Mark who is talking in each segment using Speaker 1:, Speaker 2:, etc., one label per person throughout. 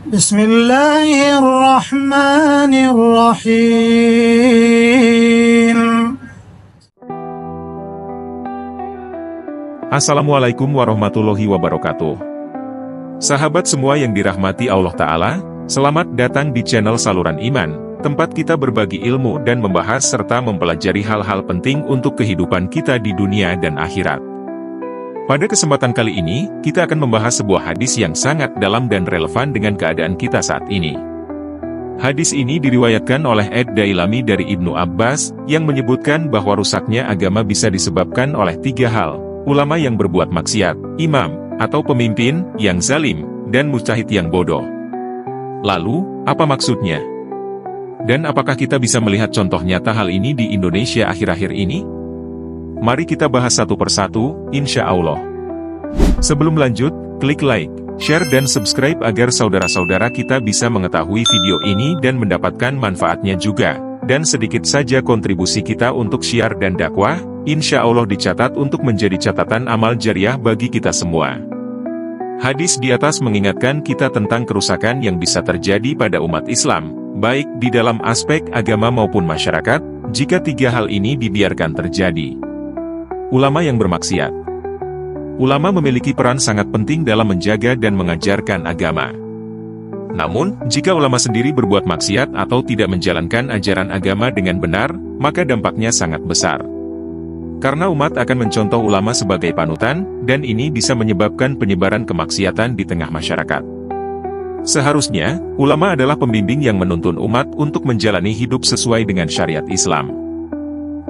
Speaker 1: Bismillahirrahmanirrahim.
Speaker 2: Assalamualaikum warahmatullahi wabarakatuh. Sahabat semua yang dirahmati Allah Ta'ala, selamat datang di channel Saluran Iman, tempat kita berbagi ilmu dan membahas serta mempelajari hal-hal penting untuk kehidupan kita di dunia dan akhirat. Pada kesempatan kali ini, kita akan membahas sebuah hadis yang sangat dalam dan relevan dengan keadaan kita saat ini. Hadis ini diriwayatkan oleh Ad-Dailami dari Ibnu Abbas, yang menyebutkan bahwa rusaknya agama bisa disebabkan oleh 3 hal: ulama yang berbuat maksiat, imam, atau pemimpin, yang zalim, dan mujtahid yang bodoh. Lalu, apa maksudnya? Dan apakah kita bisa melihat contoh nyata hal ini di Indonesia akhir-akhir ini? Mari kita bahas satu persatu, insya Allah. Sebelum lanjut, klik like, share dan subscribe agar saudara-saudara kita bisa mengetahui video ini dan mendapatkan manfaatnya juga. Dan sedikit saja kontribusi kita untuk syiar dan dakwah, insya Allah dicatat untuk menjadi catatan amal jariah bagi kita semua. Hadis di atas mengingatkan kita tentang kerusakan yang bisa terjadi pada umat Islam, baik di dalam aspek agama maupun masyarakat, jika 3 hal ini dibiarkan terjadi. Ulama yang bermaksiat. Ulama memiliki peran sangat penting dalam menjaga dan mengajarkan agama. Namun, jika ulama sendiri berbuat maksiat atau tidak menjalankan ajaran agama dengan benar, maka dampaknya sangat besar. Karena umat akan mencontoh ulama sebagai panutan, dan ini bisa menyebabkan penyebaran kemaksiatan di tengah masyarakat. Seharusnya, ulama adalah pembimbing yang menuntun umat untuk menjalani hidup sesuai dengan syariat Islam.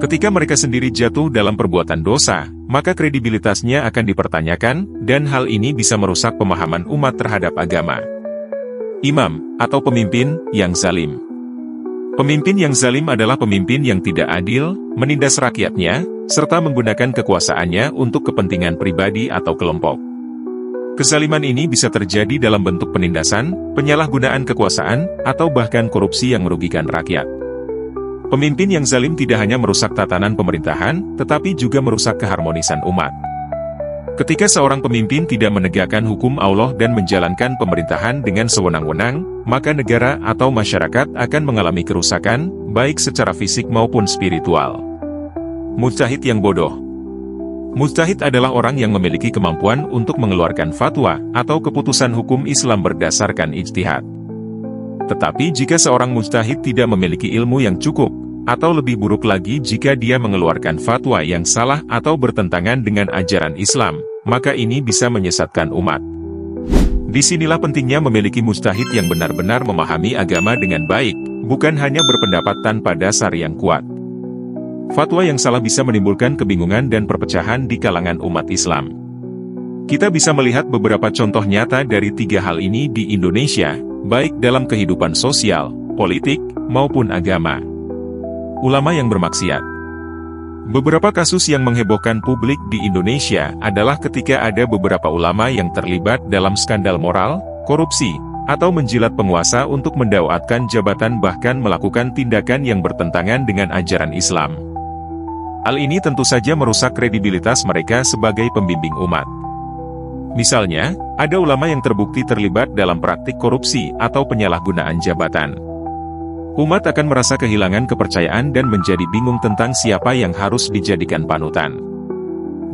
Speaker 2: Ketika mereka sendiri jatuh dalam perbuatan dosa, maka kredibilitasnya akan dipertanyakan, dan hal ini bisa merusak pemahaman umat terhadap agama. Imam, atau pemimpin, yang zalim. Pemimpin yang zalim adalah pemimpin yang tidak adil, menindas rakyatnya, serta menggunakan kekuasaannya untuk kepentingan pribadi atau kelompok. Kezaliman ini bisa terjadi dalam bentuk penindasan, penyalahgunaan kekuasaan, atau bahkan korupsi yang merugikan rakyat. Pemimpin yang zalim tidak hanya merusak tatanan pemerintahan, tetapi juga merusak keharmonisan umat. Ketika seorang pemimpin tidak menegakkan hukum Allah dan menjalankan pemerintahan dengan sewenang-wenang, maka negara atau masyarakat akan mengalami kerusakan, baik secara fisik maupun spiritual. Mujtahid yang bodoh. Mujtahid adalah orang yang memiliki kemampuan untuk mengeluarkan fatwa atau keputusan hukum Islam berdasarkan ijtihad. Tetapi jika seorang mujtahid tidak memiliki ilmu yang cukup, atau lebih buruk lagi jika dia mengeluarkan fatwa yang salah atau bertentangan dengan ajaran Islam, maka ini bisa menyesatkan umat. Disinilah pentingnya memiliki mujtahid yang benar-benar memahami agama dengan baik, bukan hanya berpendapat tanpa dasar yang kuat. Fatwa yang salah bisa menimbulkan kebingungan dan perpecahan di kalangan umat Islam. Kita bisa melihat beberapa contoh nyata dari 3 hal ini di Indonesia, baik dalam kehidupan sosial, politik, maupun agama. Ulama yang bermaksiat. Beberapa kasus yang menghebohkan publik di Indonesia adalah ketika ada beberapa ulama yang terlibat dalam skandal moral, korupsi, atau menjilat penguasa untuk mendaulatkan jabatan bahkan melakukan tindakan yang bertentangan dengan ajaran Islam. Hal ini tentu saja merusak kredibilitas mereka sebagai pembimbing umat. Misalnya, ada ulama yang terbukti terlibat dalam praktik korupsi atau penyalahgunaan jabatan. Umat akan merasa kehilangan kepercayaan dan menjadi bingung tentang siapa yang harus dijadikan panutan.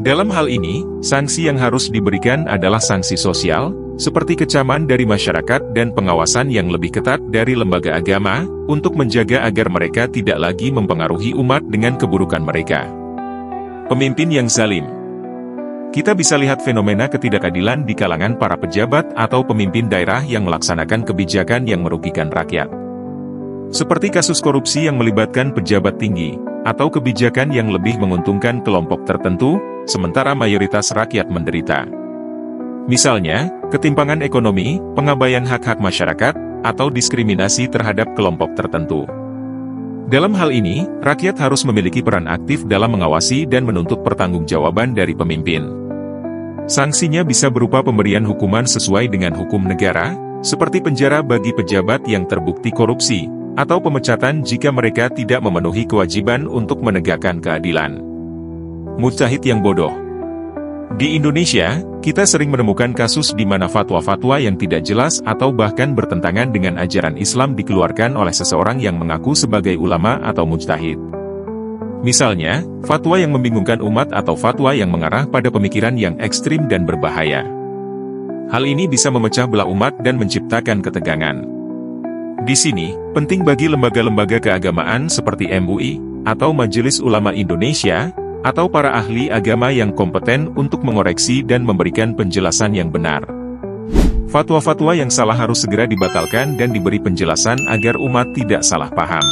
Speaker 2: Dalam hal ini, sanksi yang harus diberikan adalah sanksi sosial, seperti kecaman dari masyarakat dan pengawasan yang lebih ketat dari lembaga agama, untuk menjaga agar mereka tidak lagi mempengaruhi umat dengan keburukan mereka. Pemimpin yang zalim. Kita bisa lihat fenomena ketidakadilan di kalangan para pejabat atau pemimpin daerah yang melaksanakan kebijakan yang merugikan rakyat. Seperti kasus korupsi yang melibatkan pejabat tinggi, atau kebijakan yang lebih menguntungkan kelompok tertentu, sementara mayoritas rakyat menderita. Misalnya, ketimpangan ekonomi, pengabaian hak-hak masyarakat, atau diskriminasi terhadap kelompok tertentu. Dalam hal ini, rakyat harus memiliki peran aktif dalam mengawasi dan menuntut pertanggungjawaban dari pemimpin. Sanksinya bisa berupa pemberian hukuman sesuai dengan hukum negara, seperti penjara bagi pejabat yang terbukti korupsi, atau pemecatan jika mereka tidak memenuhi kewajiban untuk menegakkan keadilan. Mujtahid yang bodoh. Di Indonesia, kita sering menemukan kasus di mana fatwa-fatwa yang tidak jelas atau bahkan bertentangan dengan ajaran Islam dikeluarkan oleh seseorang yang mengaku sebagai ulama atau mujtahid. Misalnya, fatwa yang membingungkan umat atau fatwa yang mengarah pada pemikiran yang ekstrim dan berbahaya. Hal ini bisa memecah belah umat dan menciptakan ketegangan. Di sini, penting bagi lembaga-lembaga keagamaan seperti MUI, atau Majelis Ulama Indonesia, atau para ahli agama yang kompeten untuk mengoreksi dan memberikan penjelasan yang benar. Fatwa-fatwa yang salah harus segera dibatalkan dan diberi penjelasan agar umat tidak salah paham.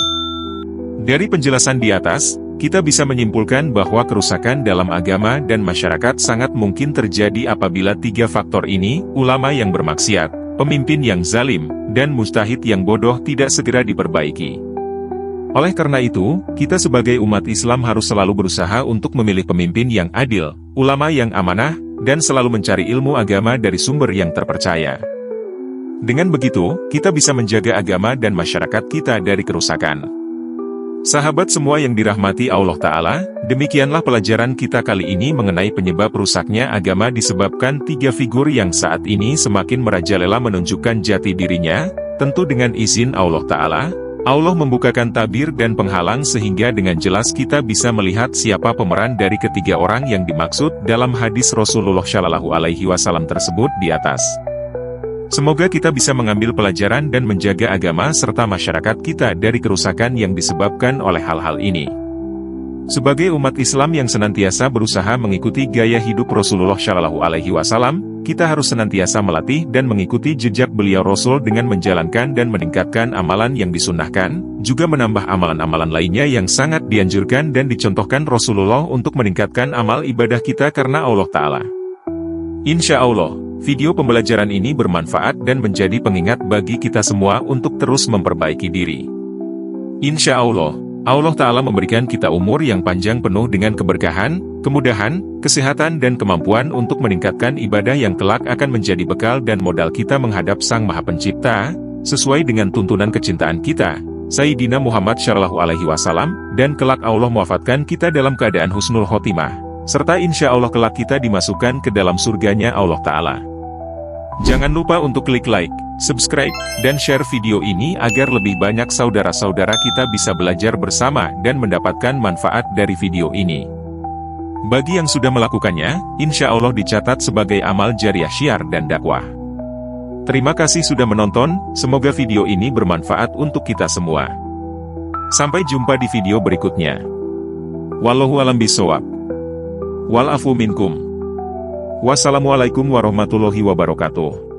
Speaker 2: Dari penjelasan di atas, kita bisa menyimpulkan bahwa kerusakan dalam agama dan masyarakat sangat mungkin terjadi apabila tiga faktor ini, ulama yang bermaksiat, pemimpin yang zalim, dan mujtahid yang bodoh tidak segera diperbaiki. Oleh karena itu, kita sebagai umat Islam harus selalu berusaha untuk memilih pemimpin yang adil, ulama yang amanah, dan selalu mencari ilmu agama dari sumber yang terpercaya. Dengan begitu, kita bisa menjaga agama dan masyarakat kita dari kerusakan. Sahabat semua yang dirahmati Allah Ta'ala, demikianlah pelajaran kita kali ini mengenai penyebab rusaknya agama disebabkan tiga figur yang saat ini semakin merajalela menunjukkan jati dirinya, tentu dengan izin Allah Ta'ala. Allah membukakan tabir dan penghalang sehingga dengan jelas kita bisa melihat siapa pemeran dari ketiga orang yang dimaksud dalam hadis Rasulullah Shallallahu Alaihi Wasallam tersebut di atas. Semoga kita bisa mengambil pelajaran dan menjaga agama serta masyarakat kita dari kerusakan yang disebabkan oleh hal-hal ini. Sebagai umat Islam yang senantiasa berusaha mengikuti gaya hidup Rasulullah Shallallahu Alaihi Wasallam, kita harus senantiasa melatih dan mengikuti jejak beliau Rasul dengan menjalankan dan meningkatkan amalan yang disunnahkan, juga menambah amalan-amalan lainnya yang sangat dianjurkan dan dicontohkan Rasulullah untuk meningkatkan amal ibadah kita karena Allah Ta'ala. Insya Allah, video pembelajaran ini bermanfaat dan menjadi pengingat bagi kita semua untuk terus memperbaiki diri. Insya Allah, Allah Ta'ala memberikan kita umur yang panjang penuh dengan keberkahan, kemudahan, kesehatan dan kemampuan untuk meningkatkan ibadah yang kelak akan menjadi bekal dan modal kita menghadap Sang Maha Pencipta, sesuai dengan tuntunan kecintaan kita, Sayyidina Muhammad Shallallahu Alaihi Wasallam, dan kelak Allah mewafatkan kita dalam keadaan husnul khotimah, serta insya Allah kelak kita dimasukkan ke dalam surganya Allah Ta'ala. Jangan lupa untuk klik like, subscribe, dan share video ini agar lebih banyak saudara-saudara kita bisa belajar bersama dan mendapatkan manfaat dari video ini. Bagi yang sudah melakukannya, insya Allah dicatat sebagai amal jariah syiar dan dakwah. Terima kasih sudah menonton, semoga video ini bermanfaat untuk kita semua. Sampai jumpa di video berikutnya. Wallahu a'lam bishawab. Wal afu minkum. Wassalamualaikum warahmatullahi wabarakatuh.